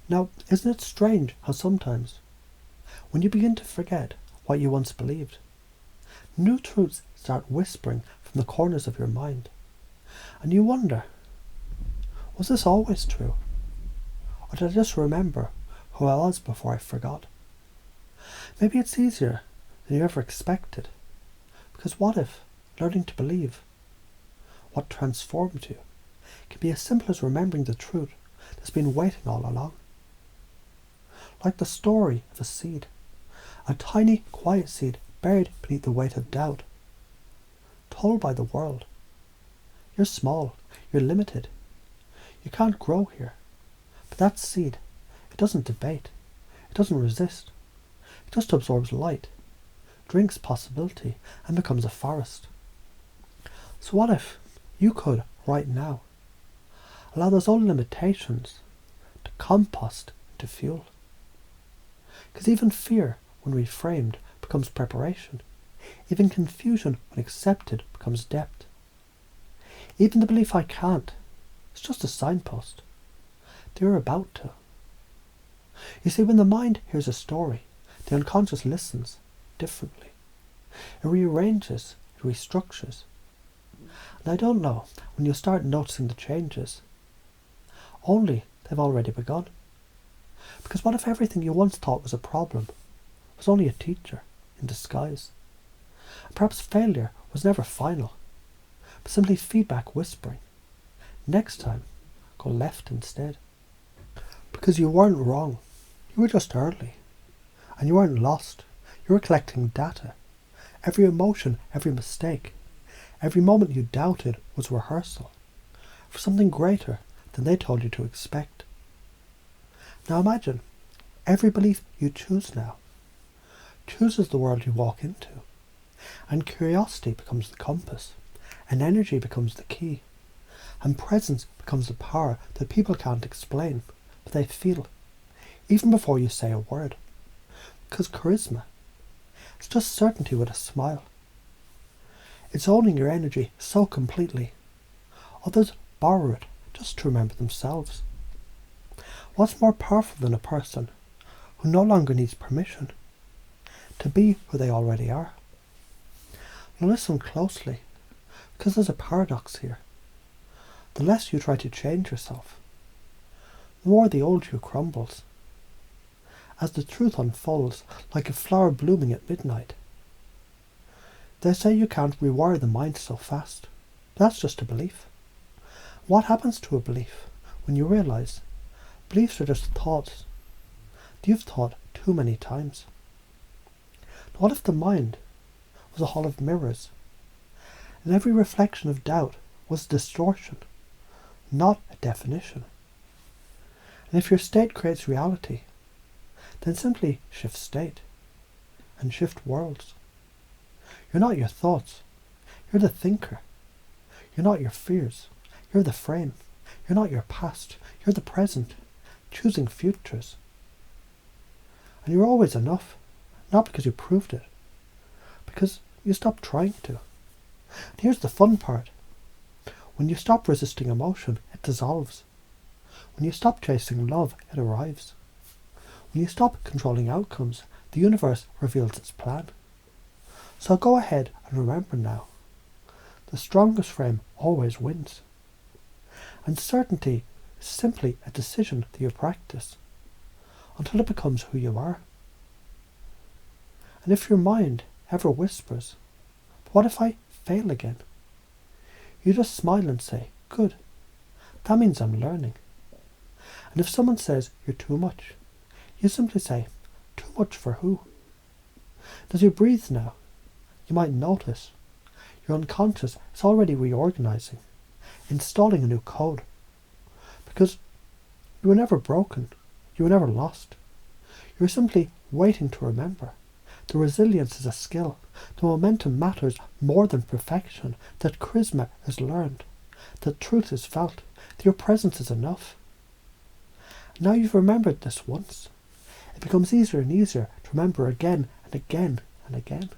Now, isn't it strange how sometimes, when you begin to forget what you once believed, new truths start whispering from the corners of your mind, and you wonder, was this always true? Or did I just remember who I was before I forgot? Maybe it's easier than you ever expected, because what if learning to believe what transformed you can be as simple as remembering the truth that's been waiting all along? Like the story of a seed, a tiny, quiet seed buried beneath the weight of doubt, told by the world, you're small, you're limited, you can't grow here. But that seed, it doesn't debate, it doesn't resist, it just absorbs light, drinks possibility, and becomes a forest. So what if you could, right now, allow those old limitations to compost into fuel? Because even fear, when reframed, becomes preparation. Even confusion, when accepted, becomes depth. Even the belief I can't, it's just a signpost. They're about to. You see, when the mind hears a story, the unconscious listens differently. It rearranges, it restructures. And I don't know when you'll start noticing the changes. Only they've already begun. Because what if everything you once thought was a problem was only a teacher in disguise? And perhaps failure was never final, but simply feedback whispering, next time, go left instead. Because you weren't wrong, you were just early. And you weren't lost, you were collecting data. Every emotion, every mistake, every moment you doubted was rehearsal for something greater than they told you to expect. Now imagine, every belief you choose now chooses the world you walk into, and curiosity becomes the compass, and energy becomes the key, and presence becomes the power that people can't explain, but they feel, even before you say a word. Because charisma, it's just certainty with a smile. It's owning your energy so completely, others borrow it just to remember themselves. What's more powerful than a person who no longer needs permission to be who they already are? Now listen closely, because there's a paradox here. The less you try to change yourself, the more the old you crumbles. As the truth unfolds like a flower blooming at midnight. They say you can't rewire the mind so fast. That's just a belief. What happens to a belief when you realize beliefs are just thoughts that you've thought too many times? What if the mind was a hall of mirrors, and every reflection of doubt was a distortion, not a definition? And if your state creates reality, then simply shift state and shift worlds. You're not your thoughts, you're the thinker. You're not your fears, you're the frame. You're not your past, you're the present, choosing futures. And you're always enough, not because you proved it, because you stopped trying to. And here's the fun part. When you stop resisting emotion, it dissolves. When you stop chasing love, it arrives. When you stop controlling outcomes, the universe reveals its plan. So go ahead and remember now, the strongest frame always wins. And certainty is simply a decision that you practice until it becomes who you are. And if your mind ever whispers, what if I fail again? You just smile and say, good, that means I'm learning. And if someone says you're too much, you simply say, too much for who? As you breathe now, you might notice your unconscious is already reorganizing, installing a new code. Because you were never broken, you were never lost. You were simply waiting to remember. The resilience is a skill. The momentum matters more than perfection. That charisma is learned. That truth is felt. That your presence is enough. Now you've remembered this once. It becomes easier and easier to remember again and again and again.